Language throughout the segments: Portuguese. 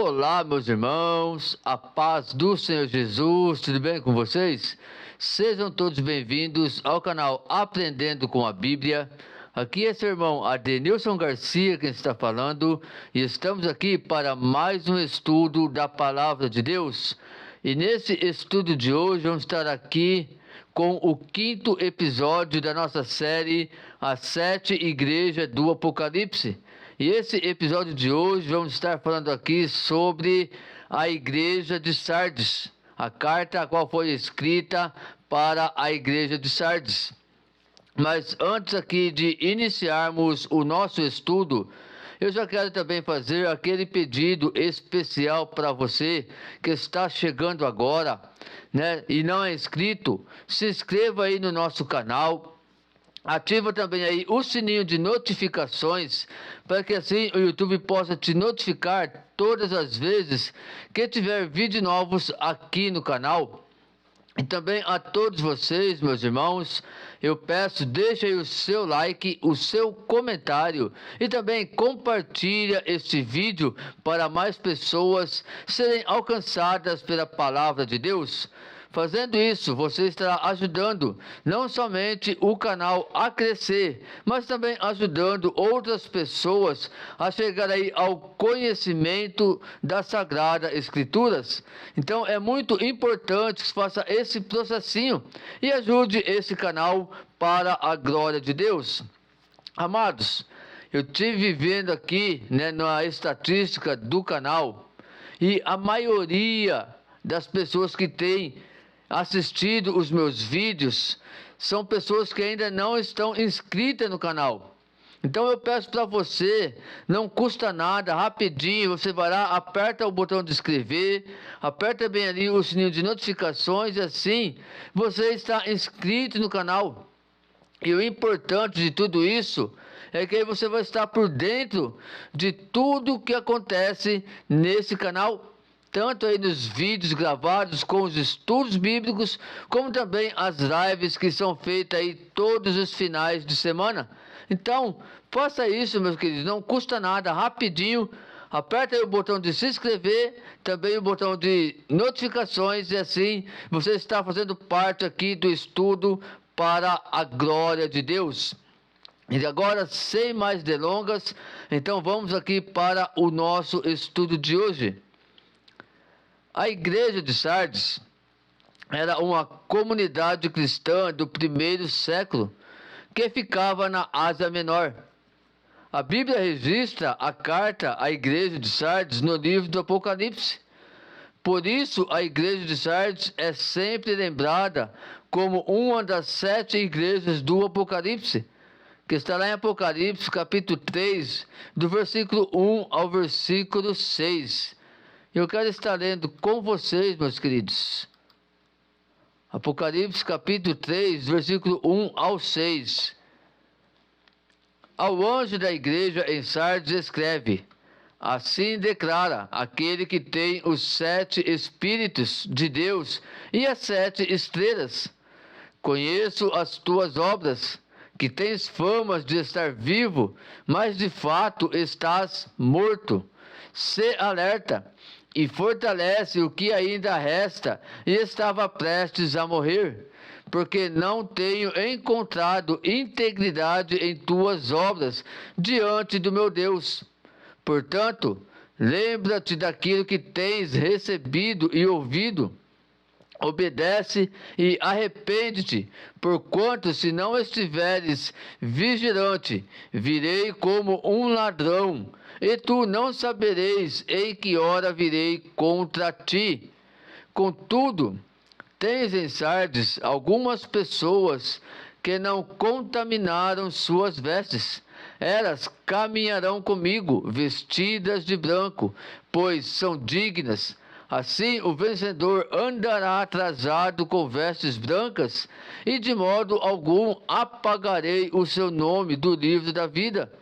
Olá, meus irmãos, a paz do Senhor Jesus, tudo bem com vocês? Sejam todos bem-vindos ao canal Aprendendo com a Bíblia. Aqui é seu irmão Adenilson Garcia quem está falando e estamos aqui para mais um estudo da Palavra de Deus. E nesse estudo de hoje vamos estar aqui com o 5º episódio da nossa série As 7 Igrejas do Apocalipse. E esse episódio de hoje vamos estar falando aqui sobre a igreja de Sardes, a carta a qual foi escrita para a igreja de Sardes. Mas antes aqui de iniciarmos o nosso estudo, eu já quero também fazer aquele pedido especial para você que está chegando agora, né, e não é inscrito. Se inscreva aí no nosso canal. Ativa também aí o sininho de notificações, para que assim o YouTube possa te notificar todas as vezes que tiver vídeos novos aqui no canal. E também a todos vocês, meus irmãos, eu peço, deixa aí o seu like, o seu comentário e também compartilha este vídeo para mais pessoas serem alcançadas pela palavra de Deus. Fazendo isso, você estará ajudando não somente o canal a crescer, mas também ajudando outras pessoas a chegar aí ao conhecimento das Sagradas Escrituras. Então é muito importante que faça esse processinho e ajude esse canal para a glória de Deus. Amados, eu tive vendo aqui, né, na estatística do canal, e a maioria das pessoas que têm assistido os meus vídeos são pessoas que ainda não estão inscritas no canal. Então eu peço para você, não custa nada, rapidinho, você vai lá, aperta o botão de inscrever, aperta bem ali o sininho de notificações e assim você está inscrito no canal. E o importante de tudo isso é que aí você vai estar por dentro de tudo que acontece nesse canal, tanto aí nos vídeos gravados com os estudos bíblicos, como também as lives que são feitas aí todos os finais de semana. Então, faça isso, meus queridos, não custa nada, rapidinho, aperta aí o botão de se inscrever, também o botão de notificações e assim você está fazendo parte aqui do estudo para a glória de Deus. E agora, sem mais delongas, então vamos aqui para o nosso estudo de hoje. A igreja de Sardes era uma comunidade cristã do primeiro século que ficava na Ásia Menor. A Bíblia registra a carta à igreja de Sardes no livro do Apocalipse. Por isso, a igreja de Sardes é sempre lembrada como uma das 7 igrejas do Apocalipse, que está lá em Apocalipse capítulo 3, do versículo 1 ao versículo 6. Eu quero estar lendo com vocês, meus queridos. Apocalipse capítulo 3, versículo 1 ao 6. Ao anjo da igreja em Sardes escreve: assim declara aquele que tem os 7 Espíritos de Deus e as 7 estrelas. Conheço as tuas obras, que tens fama de estar vivo, mas de fato estás morto. Sê alerta e fortalece o que ainda resta e estava prestes a morrer, porque não tenho encontrado integridade em tuas obras diante do meu Deus. Portanto, lembra-te daquilo que tens recebido e ouvido. Obedece e arrepende-te, porquanto se não estiveres vigilante, virei como um ladrão, e tu não sabereis em que hora virei contra ti. Contudo, tens em Sardes algumas pessoas que não contaminaram suas vestes. Elas caminharão comigo, vestidas de branco, pois são dignas. Assim o vencedor andará atrasado com vestes brancas, e de modo algum apagarei o seu nome do livro da vida.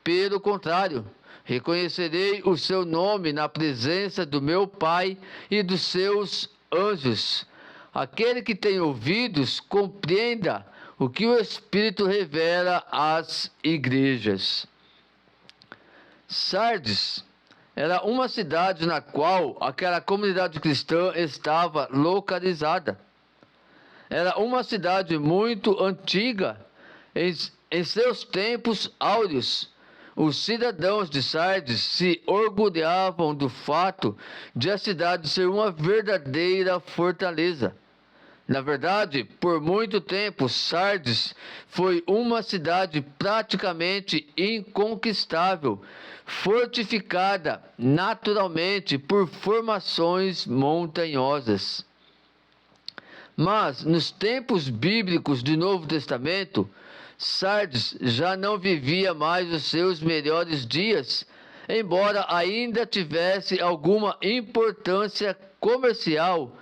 Pelo contrário, reconhecerei o seu nome na presença do meu Pai e dos seus anjos. Aquele que tem ouvidos, compreenda o que o Espírito revela às igrejas. Sardes era uma cidade na qual aquela comunidade cristã estava localizada. Era uma cidade muito antiga. Em seus tempos áureos, os cidadãos de Sardes se orgulhavam do fato de a cidade ser uma verdadeira fortaleza. Na verdade, por muito tempo, Sardes foi uma cidade praticamente inconquistável, fortificada naturalmente por formações montanhosas. Mas, nos tempos bíblicos do Novo Testamento, Sardes já não vivia mais os seus melhores dias, embora ainda tivesse alguma importância comercial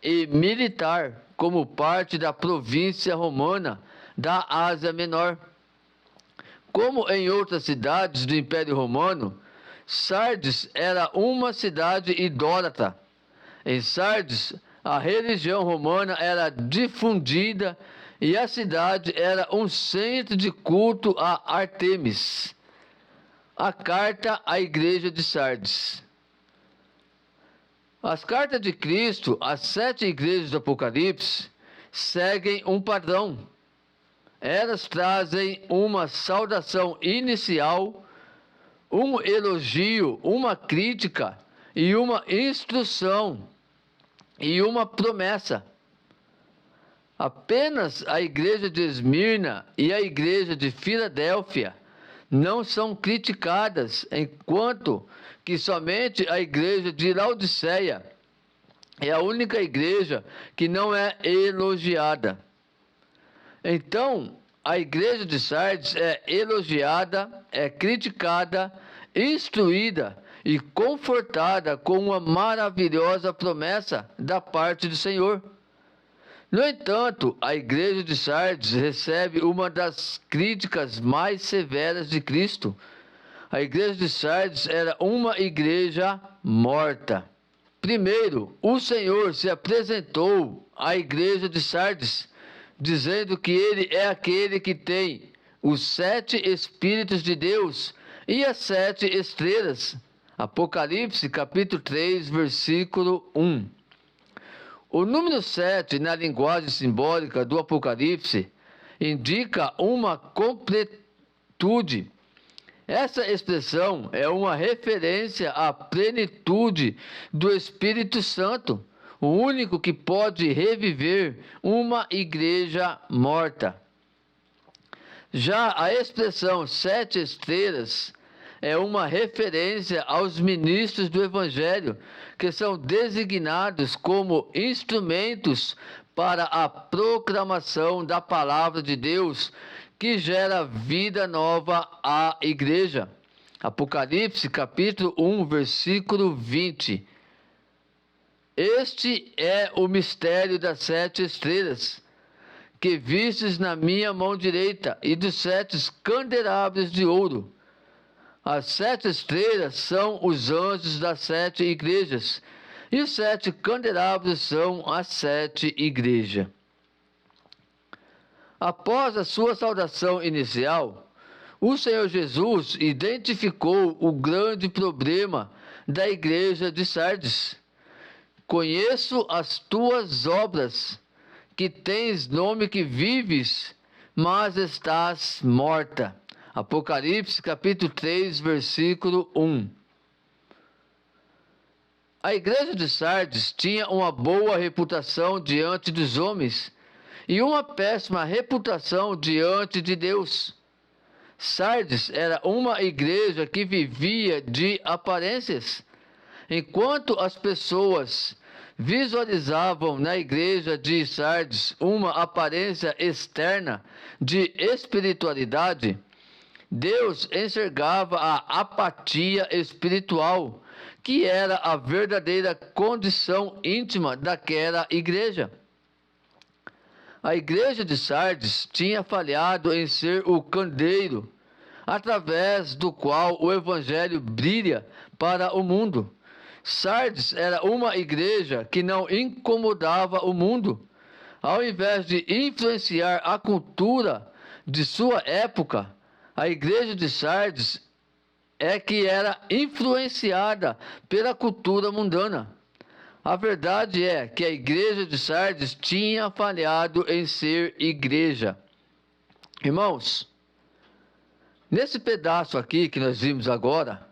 e militar, como parte da província romana da Ásia Menor. Como em outras cidades do Império Romano, Sardes era uma cidade idólatra. Em Sardes, a religião romana era difundida e a cidade era um centro de culto a Ártemis. A carta à igreja de Sardes. As cartas de Cristo às 7 igrejas do Apocalipse seguem um padrão. Elas trazem uma saudação inicial, um elogio, uma crítica e uma instrução e uma promessa. Apenas a igreja de Esmirna e a igreja de Filadélfia não são criticadas, enquanto que somente a igreja de Laodiceia é a única igreja que não é elogiada. Então, a igreja de Sardes é elogiada, é criticada, instruída e confortada com uma maravilhosa promessa da parte do Senhor. No entanto, a igreja de Sardes recebe uma das críticas mais severas de Cristo. A igreja de Sardes era uma igreja morta. Primeiro, o Senhor se apresentou à igreja de Sardes, dizendo que ele é aquele que tem os 7 Espíritos de Deus e as 7 estrelas. Apocalipse, capítulo 3, versículo 1. O número 7, na linguagem simbólica do Apocalipse, indica uma completude. Essa expressão é uma referência à plenitude do Espírito Santo, o único que pode reviver uma igreja morta. Já a expressão 7 estrelas é uma referência aos ministros do Evangelho, que são designados como instrumentos para a proclamação da palavra de Deus, que gera vida nova à igreja. Apocalipse, capítulo 1, versículo 20. Este é o mistério das 7 estrelas, que vistes na minha mão direita, e dos 7 candelabros de ouro. As 7 estrelas são os anjos das 7 igrejas, e os 7 candelabros são as 7 igrejas. Após a sua saudação inicial, o Senhor Jesus identificou o grande problema da igreja de Sardes. Conheço as tuas obras, que tens nome que vives, mas estás morta. Apocalipse, capítulo 3, versículo 1. A igreja de Sardes tinha uma boa reputação diante dos homens e uma péssima reputação diante de Deus. Sardes era uma igreja que vivia de aparências. Enquanto as pessoas visualizavam na igreja de Sardes uma aparência externa de espiritualidade, Deus enxergava a apatia espiritual, que era a verdadeira condição íntima daquela igreja. A igreja de Sardes tinha falhado em ser o candeeiro, através do qual o evangelho brilha para o mundo. Sardes era uma igreja que não incomodava o mundo. Ao invés de influenciar a cultura de sua época, a igreja de Sardes é que era influenciada pela cultura mundana. A verdade é que a igreja de Sardes tinha falhado em ser igreja. Irmãos, nesse pedaço aqui que nós vimos agora,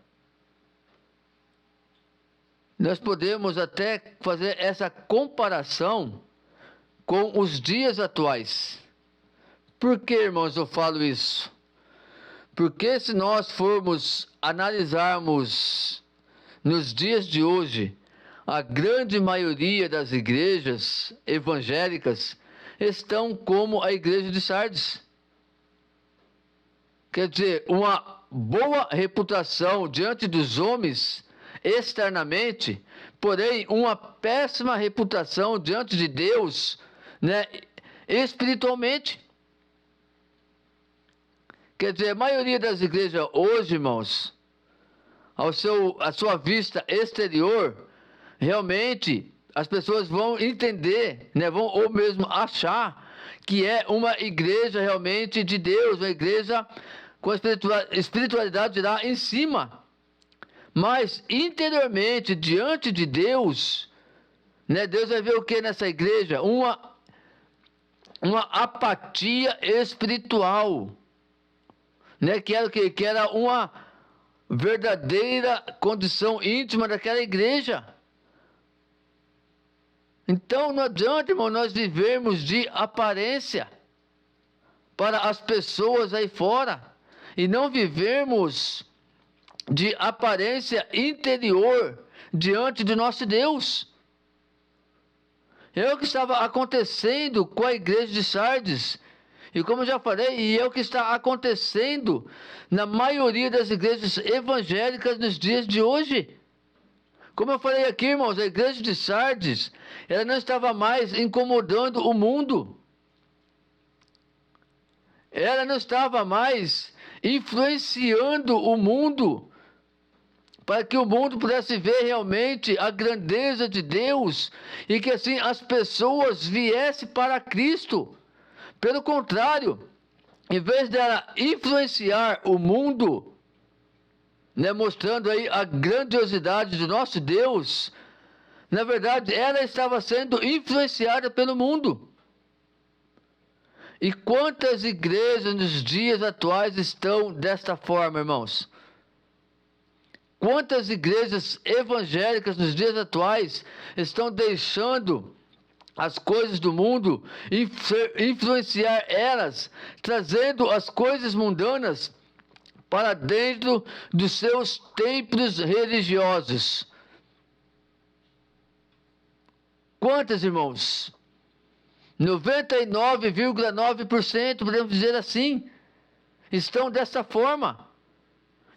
nós podemos até fazer essa comparação com os dias atuais. Por que, irmãos, eu falo isso? Porque se nós formos analisarmos nos dias de hoje, a grande maioria das igrejas evangélicas estão como a igreja de Sardes. Quer dizer, uma boa reputação diante dos homens externamente, porém uma péssima reputação diante de Deus, né, espiritualmente. Quer dizer, a maioria das igrejas hoje, irmãos, à sua vista exterior, realmente as pessoas vão entender, né, vão ou mesmo achar que é uma igreja realmente de Deus, uma igreja com a espiritualidade lá em cima. Mas interiormente, diante de Deus, né, Deus vai ver o que nessa igreja? Uma apatia espiritual. Né, que era uma verdadeira condição íntima daquela igreja. Então não adianta, irmão, nós vivermos de aparência para as pessoas aí fora e não vivermos de aparência interior diante do nosso Deus. É o que estava acontecendo com a igreja de Sardes. E como eu já falei, e é o que está acontecendo na maioria das igrejas evangélicas nos dias de hoje. Como eu falei aqui, irmãos, a igreja de Sardes, ela não estava mais incomodando o mundo. Ela não estava mais influenciando o mundo, para que o mundo pudesse ver realmente a grandeza de Deus, e que assim as pessoas viessem para Cristo. Pelo contrário, em vez dela influenciar o mundo, né, mostrando aí a grandiosidade do nosso Deus, na verdade ela estava sendo influenciada pelo mundo. E quantas igrejas nos dias atuais estão desta forma, irmãos? Quantas igrejas evangélicas nos dias atuais estão deixando as coisas do mundo influenciar elas, trazendo as coisas mundanas para dentro dos seus templos religiosos? Quantas, irmãos? 99,9%, podemos dizer assim, estão dessa forma.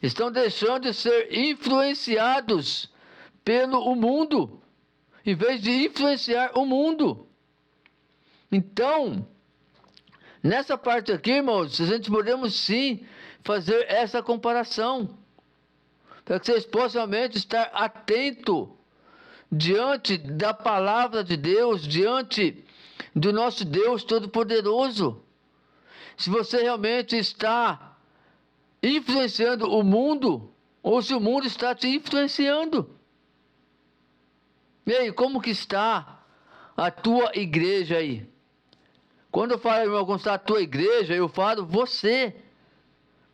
Estão deixando de ser influenciados pelo mundo, em vez de influenciar o mundo. Então, nessa parte aqui, irmãos, a gente podemos sim fazer essa comparação, para que vocês possam realmente estar atentos diante da palavra de Deus, diante do nosso Deus Todo-Poderoso. Se você realmente está influenciando o mundo, ou se o mundo está te influenciando. E aí, como que está a tua igreja aí? Quando eu falo, irmão, como está a tua igreja, eu falo você.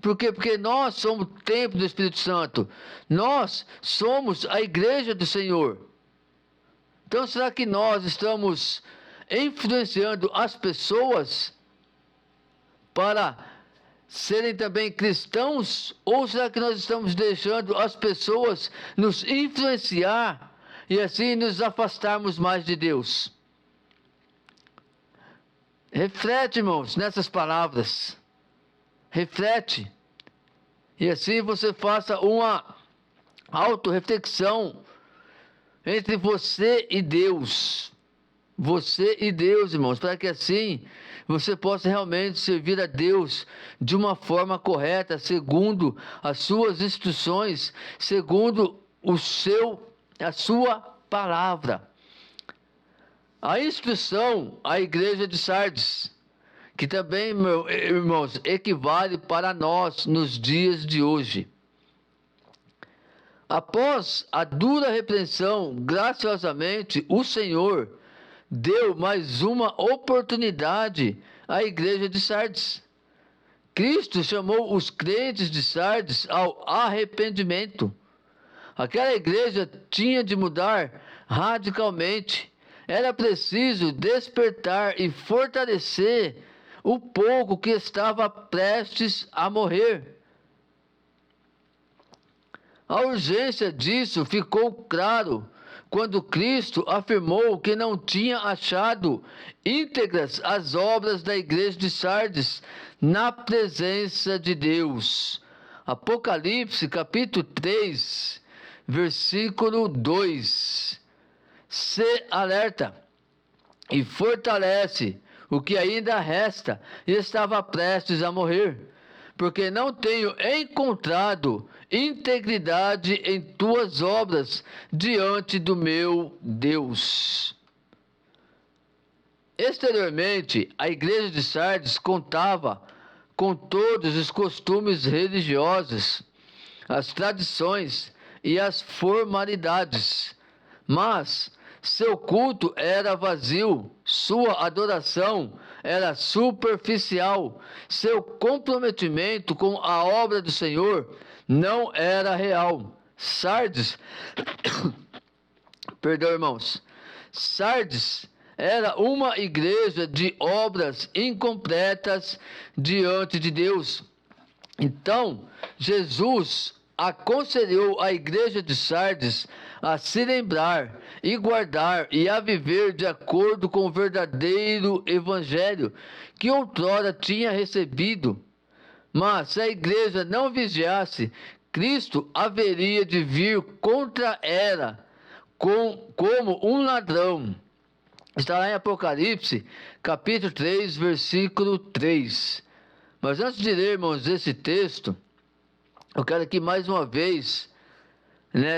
Por quê? Porque nós somos o templo do Espírito Santo. Nós somos a igreja do Senhor. Então, será que nós estamos influenciando as pessoas para serem também cristãos? Ou será que nós estamos deixando as pessoas nos influenciar e assim nos afastarmos mais de Deus? Reflete, irmãos, nessas palavras. Reflete. E assim você faça uma autorreflexão entre você e Deus. Você e Deus, irmãos, para que assim você possa realmente servir a Deus de uma forma correta, segundo as suas instruções, segundo a sua palavra. A instrução à igreja de Sardes, que também, meus irmãos, equivale para nós nos dias de hoje. Após a dura repreensão, graciosamente o Senhor deu mais uma oportunidade à igreja de Sardes. Cristo chamou os crentes de Sardes ao arrependimento. Aquela igreja tinha de mudar radicalmente. Era preciso despertar e fortalecer o pouco que estava prestes a morrer. A urgência disso ficou claro quando Cristo afirmou que não tinha achado íntegras as obras da igreja de Sardes na presença de Deus. Apocalipse capítulo 3, versículo 2. Se alerta e fortalece o que ainda resta e estava prestes a morrer, porque não tenho encontrado integridade em tuas obras diante do meu Deus. Exteriormente, a igreja de Sardes contava com todos os costumes religiosos, as tradições e as formalidades, mas seu culto era vazio, sua adoração era superficial, seu comprometimento com a obra do Senhor não era real. Sardes, perdão, irmãos, Sardes era uma igreja de obras incompletas diante de Deus. Então, Jesus aconselhou a igreja de Sardes a se lembrar e guardar e a viver de acordo com o verdadeiro evangelho que outrora tinha recebido. Mas se a igreja não vigiasse, Cristo haveria de vir contra ela como um ladrão. Está lá em Apocalipse, capítulo 3, versículo 3. Mas antes de lermos esse texto, eu quero aqui mais uma vez,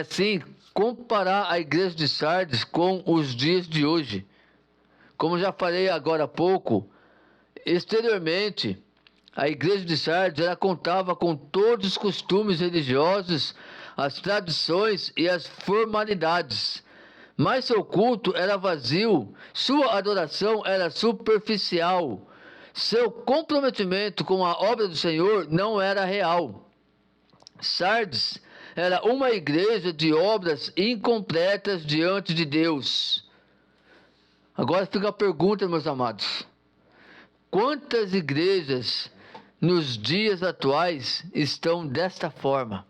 sim, comparar a igreja de Sardes com os dias de hoje. Como já falei agora há pouco, exteriormente, a igreja de Sardes ela contava com todos os costumes religiosos, as tradições e as formalidades. Mas seu culto era vazio, sua adoração era superficial, seu comprometimento com a obra do Senhor não era real. Sardes era uma igreja de obras incompletas diante de Deus. Agora fica a pergunta, meus amados: quantas igrejas nos dias atuais estão desta forma,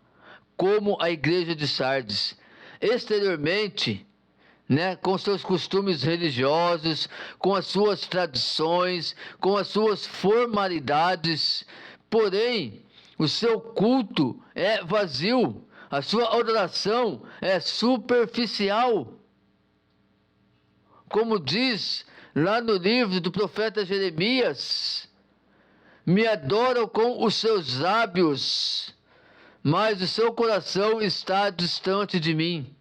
como a igreja de Sardes? Exteriormente, com seus costumes religiosos, com as suas tradições, com as suas formalidades, porém, o seu culto é vazio, a sua adoração é superficial. Como diz lá no livro do profeta Jeremias: me adoram com os seus lábios, mas o seu coração está distante de mim.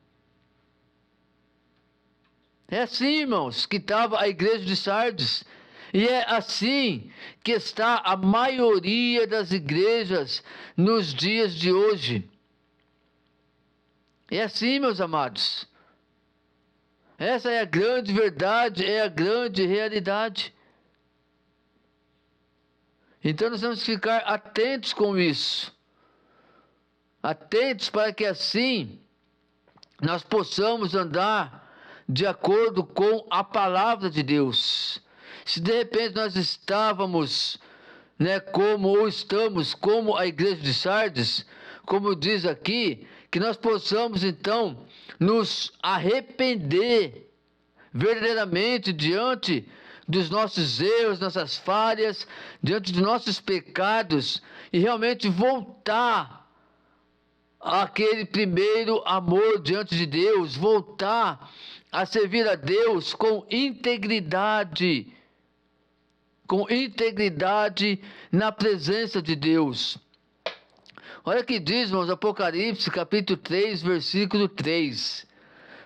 É assim, irmãos, que estava a igreja de Sardes. E é assim que está a maioria das igrejas nos dias de hoje. É assim, meus amados. Essa é a grande verdade, é a grande realidade. Então nós temos que ficar atentos com isso. Atentos para que assim nós possamos andar de acordo com a palavra de Deus. Se de repente nós estávamos, ou estamos como a igreja de Sardes, como diz aqui, que nós possamos então nos arrepender verdadeiramente diante dos nossos erros, nossas falhas, diante dos nossos pecados e realmente voltar àquele primeiro amor diante de Deus, voltar a servir a Deus com integridade na presença de Deus. Olha o que diz, irmãos, Apocalipse capítulo 3, versículo 3.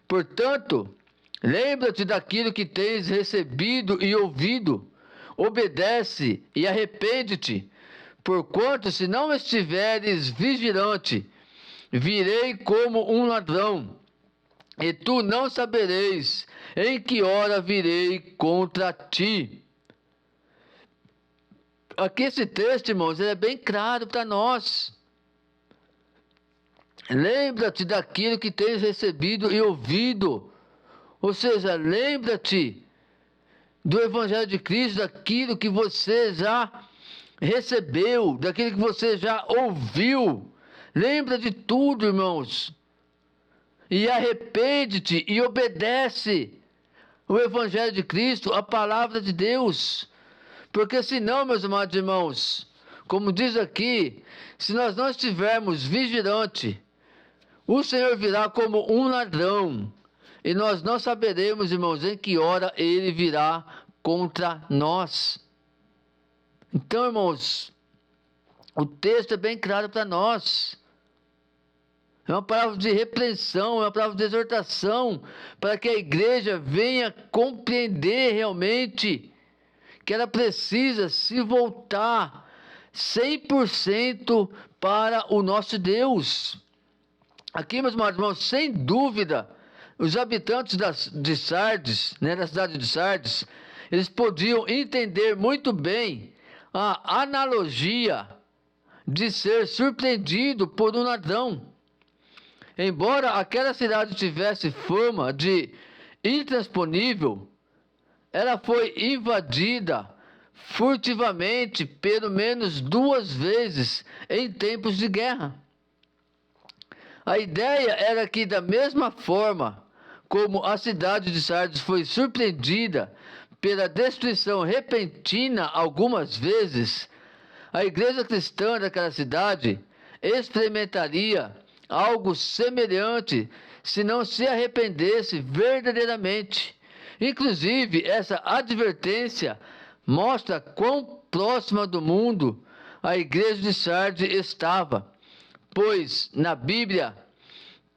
Portanto, lembra-te daquilo que tens recebido e ouvido, obedece e arrepende-te, porquanto se não estiveres vigilante, virei como um ladrão, e tu não sabereis em que hora virei contra ti. Aqui esse texto, irmãos, ele é bem claro para nós. Lembra-te daquilo que tens recebido e ouvido. Ou seja, lembra-te do Evangelho de Cristo, daquilo que você já recebeu, daquilo que você já ouviu. Lembra de tudo, irmãos. E arrepende-te e obedece o Evangelho de Cristo, a palavra de Deus. Porque senão, meus amados irmãos, como diz aqui, se nós não estivermos vigilantes, o Senhor virá como um ladrão, e nós não saberemos, irmãos, em que hora ele virá contra nós. Então, irmãos, o texto é bem claro para nós. É uma palavra de repreensão, é uma palavra de exortação, para que a igreja venha compreender realmente que ela precisa se voltar 100% para o nosso Deus. Aqui, meus irmãos, sem dúvida, os habitantes de Sardes, da cidade de Sardes, eles podiam entender muito bem a analogia de ser surpreendido por um ladrão. Embora aquela cidade tivesse fama de intransponível, ela foi invadida furtivamente pelo menos 2 vezes em tempos de guerra. A ideia era que, da mesma forma como a cidade de Sardes foi surpreendida pela destruição repentina algumas vezes, a igreja cristã daquela cidade experimentaria algo semelhante se não se arrependesse verdadeiramente. Inclusive, essa advertência mostra quão próxima do mundo a igreja de Sardes estava, pois na Bíblia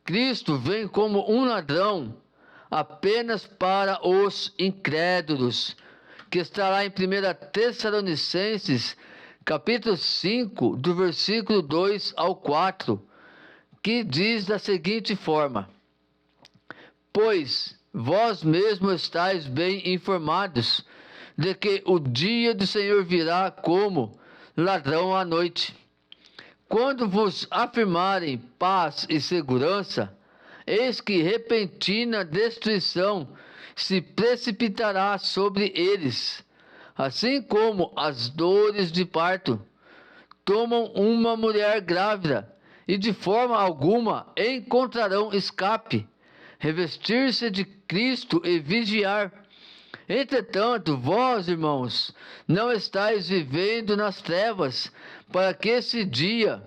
Cristo vem como um ladrão apenas para os incrédulos, que está lá em 1 Tessalonicenses capítulo 5, do versículo 2 ao 4, que diz da seguinte forma: pois vós mesmos estáis bem informados de que o dia do Senhor virá como ladrão à noite. Quando vos afirmarem paz e segurança, eis que repentina destruição se precipitará sobre eles, assim como as dores de parto tomam uma mulher grávida, e de forma alguma encontrarão escape. Revestir-se de Cristo e vigiar. Entretanto, vós, irmãos, não estáis vivendo nas trevas, para que esse dia,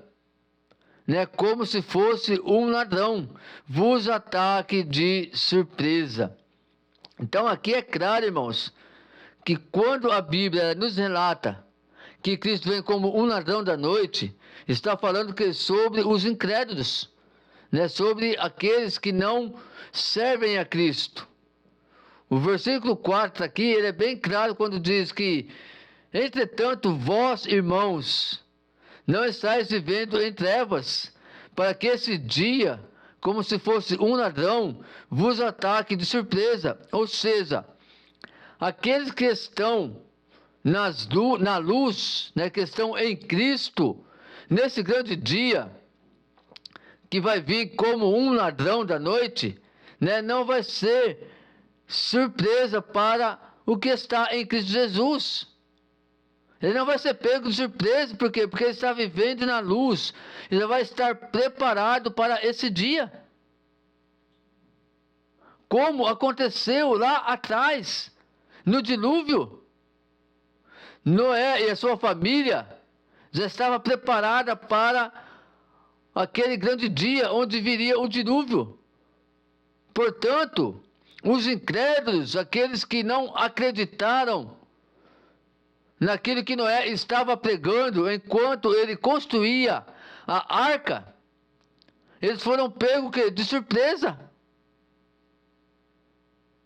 como se fosse um ladrão, vos ataque de surpresa. Então aqui é claro, irmãos, que quando a Bíblia nos relata que Cristo vem como um ladrão da noite, está falando que sobre os incrédulos, sobre aqueles que não servem a Cristo. O versículo 4 aqui, ele é bem claro quando diz que: entretanto, vós, irmãos, não estáis vivendo em trevas, para que esse dia, como se fosse um ladrão, vos ataque de surpresa. Ou seja, aqueles que estão na luz, que estão em Cristo, nesse grande dia, que vai vir como um ladrão da noite, não vai ser surpresa para o que está em Cristo Jesus. Ele não vai ser pego de surpresa, por quê? Porque ele está vivendo na luz, ele vai estar preparado para esse dia. Como aconteceu lá atrás, no dilúvio. Noé e a sua família já estavam preparados para aquele grande dia onde viria o dilúvio. Portanto, os incrédulos, aqueles que não acreditaram naquilo que Noé estava pregando enquanto ele construía a arca, eles foram pegos de surpresa.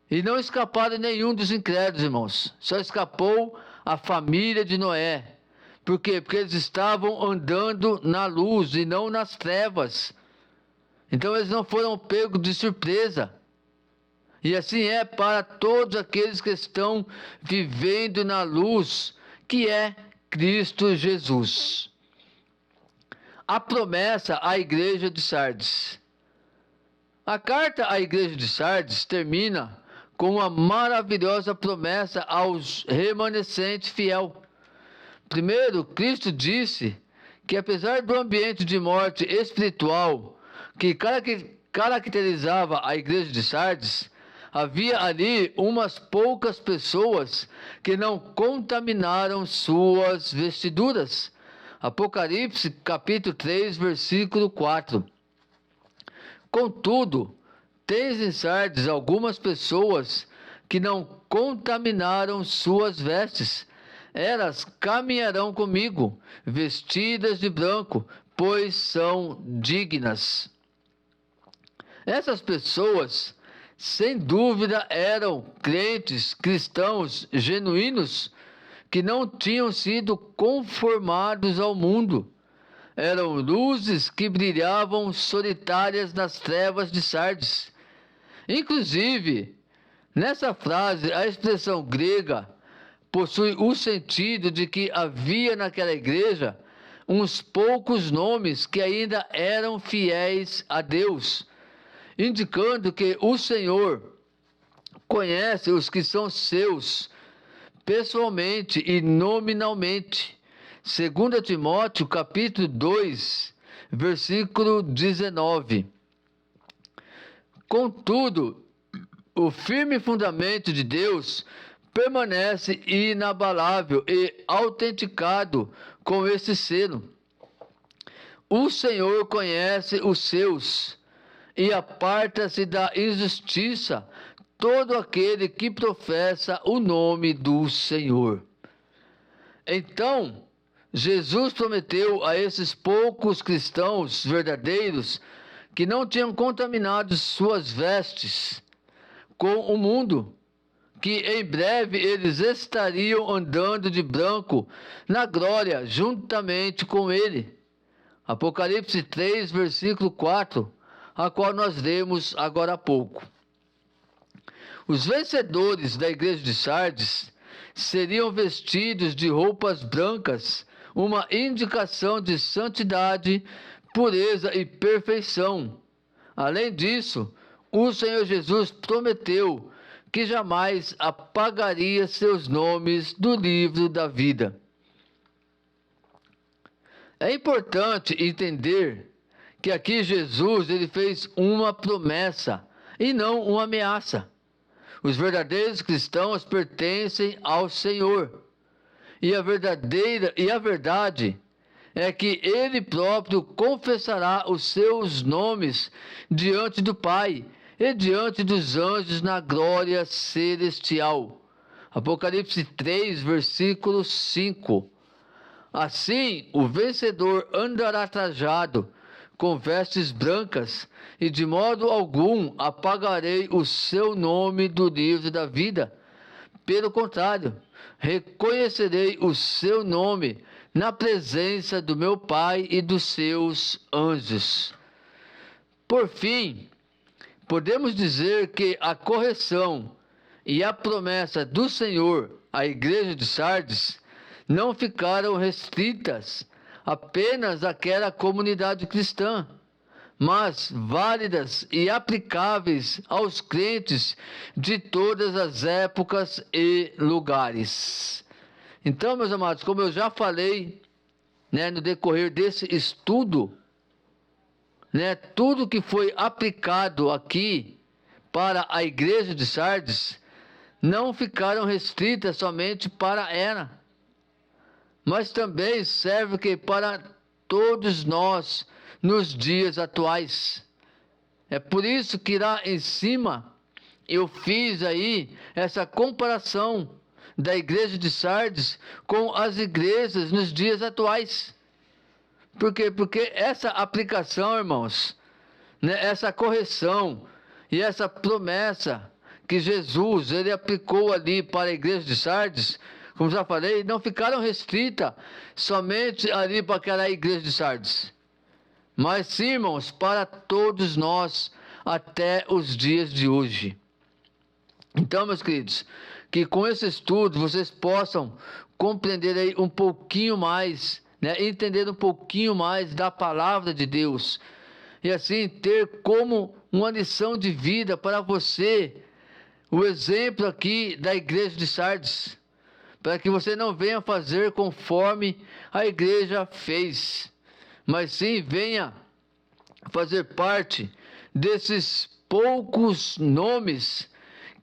E não escaparam nenhum dos incrédulos, irmãos. Só escapou a família de Noé. Por quê? Porque eles estavam andando na luz e não nas trevas. Então eles não foram pegos de surpresa. E assim é para todos aqueles que estão vivendo na luz, que é Cristo Jesus. A promessa à igreja de Sardes. A carta à igreja de Sardes termina com uma maravilhosa promessa aos remanescentes fiéis. Primeiro, Cristo disse que apesar do ambiente de morte espiritual que caracterizava a igreja de Sardes, havia ali umas poucas pessoas que não contaminaram suas vestiduras. Apocalipse capítulo 3, versículo 4. Contudo, tens em Sardes algumas pessoas que não contaminaram suas vestes. Elas caminharão comigo, vestidas de branco, pois são dignas. Essas pessoas, sem dúvida, eram crentes, cristãos genuínos, que não tinham sido conformados ao mundo. Eram luzes que brilhavam solitárias nas trevas de Sardes. Inclusive, nessa frase, a expressão grega possui o sentido de que havia naquela igreja uns poucos nomes que ainda eram fiéis a Deus, indicando que o Senhor conhece os que são seus, pessoalmente e nominalmente. 2 Timóteo capítulo 2, versículo 19. Contudo, o firme fundamento de Deus permanece inabalável e autenticado com esse selo. O Senhor conhece os seus e aparta-se da injustiça todo aquele que professa o nome do Senhor. Então, Jesus prometeu a esses poucos cristãos verdadeiros que não tinham contaminado suas vestes com o mundo, que em breve eles estariam andando de branco na glória juntamente com ele. Apocalipse 3, versículo 4, a qual nós lemos agora há pouco. Os vencedores da igreja de Sardes seriam vestidos de roupas brancas, uma indicação de santidade, pureza e perfeição. Além disso, o Senhor Jesus prometeu que jamais apagaria seus nomes do livro da vida. É importante entender que aqui Jesus ele fez uma promessa e não uma ameaça. Os verdadeiros cristãos pertencem ao Senhor. E a verdade é que ele próprio confessará os seus nomes diante do Pai e diante dos anjos na glória celestial. Apocalipse 3, versículo 5. Assim, o vencedor andará trajado com vestes brancas, e de modo algum apagarei o seu nome do livro da vida. Pelo contrário, reconhecerei o seu nome na presença do meu Pai e dos seus anjos. Por fim, podemos dizer que a correção e a promessa do Senhor à igreja de Sardes não ficaram restritas apenas àquela comunidade cristã, mas válidas e aplicáveis aos crentes de todas as épocas e lugares. Então, meus amados, como eu já falei, no decorrer desse estudo, tudo que foi aplicado aqui para a igreja de Sardes não ficaram restritas somente para ela, mas também serve que para todos nós nos dias atuais. É por isso que lá em cima eu fiz aí essa comparação da igreja de Sardes com as igrejas nos dias atuais. Por quê? Porque essa aplicação, irmãos, essa correção e essa promessa que Jesus ele aplicou ali para a igreja de Sardes, como já falei, não ficaram restritas somente ali para aquela igreja de Sardes, mas sim, irmãos, para todos nós até os dias de hoje. Então, meus queridos, que com esse estudo vocês possam compreender aí um pouquinho mais, né, entender um pouquinho mais da palavra de Deus, e assim ter como uma lição de vida para você o exemplo aqui da igreja de Sardes, para que você não venha fazer conforme a igreja fez, mas sim venha fazer parte desses poucos nomes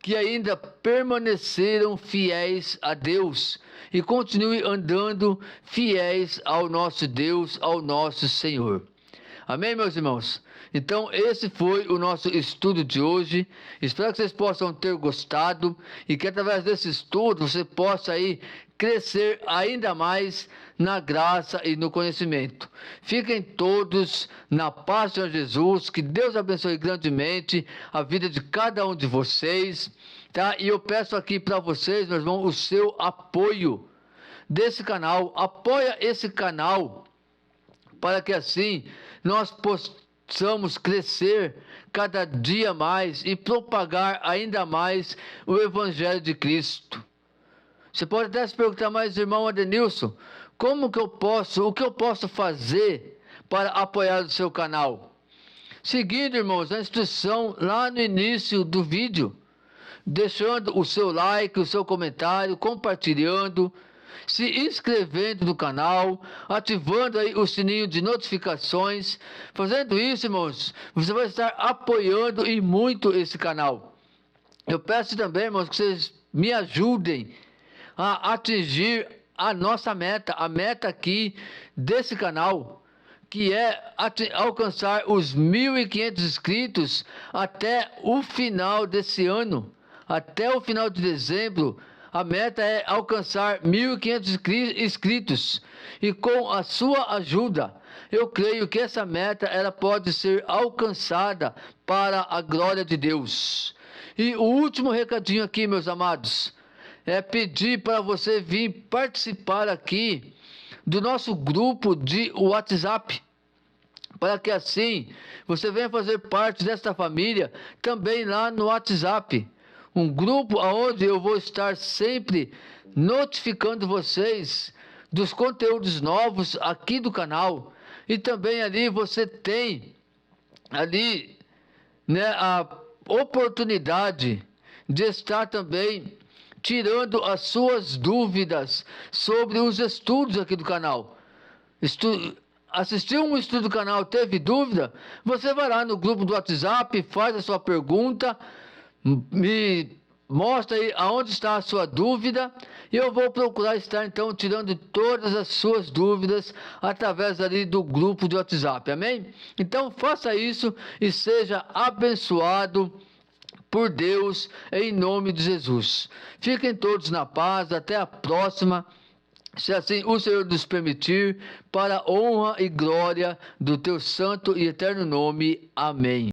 que ainda permaneceram fiéis a Deus e continue andando fiéis ao nosso Deus, ao nosso Senhor. Amém, meus irmãos? Então, esse foi o nosso estudo de hoje. Espero que vocês possam ter gostado e que através desse estudo você possa aí crescer ainda mais na graça e no conhecimento. Fiquem todos na paz do Senhor Jesus, que Deus abençoe grandemente a vida de cada um de vocês, tá? E eu peço aqui para vocês, meus irmãos, o seu apoio desse canal. Apoia esse canal para que assim nós possamos crescer cada dia mais e propagar ainda mais o Evangelho de Cristo. Você pode até se perguntar, mas irmão Adenilson, o que eu posso fazer para apoiar o seu canal? Seguindo, irmãos, a instrução lá no início do vídeo, deixando o seu like, o seu comentário, compartilhando, se inscrevendo no canal, ativando aí o sininho de notificações. Fazendo isso, irmãos, você vai estar apoiando e muito esse canal. Eu peço também, irmãos, que vocês me ajudem a atingir a nossa meta, a meta aqui desse canal, que é alcançar os 1.500 inscritos até o final desse ano, até o final de dezembro. A meta é alcançar 1.500 inscritos e com a sua ajuda, eu creio que essa meta ela pode ser alcançada para a glória de Deus. E o último recadinho aqui, meus amados, é pedir para você vir participar aqui do nosso grupo de WhatsApp, para que assim você venha fazer parte desta família também lá no WhatsApp. Um grupo onde eu vou estar sempre notificando vocês dos conteúdos novos aqui do canal. E também ali você tem ali, né, a oportunidade de estar também tirando as suas dúvidas sobre os estudos aqui do canal. Assistiu um estudo do canal, teve dúvida? Você vai lá no grupo do WhatsApp, faz a sua pergunta, me mostra aí aonde está a sua dúvida e eu vou procurar estar então tirando todas as suas dúvidas através ali do grupo de WhatsApp, amém? Então faça isso e seja abençoado por Deus em nome de Jesus. Fiquem todos na paz, até a próxima, se assim o Senhor nos permitir, para a honra e glória do teu santo e eterno nome, amém.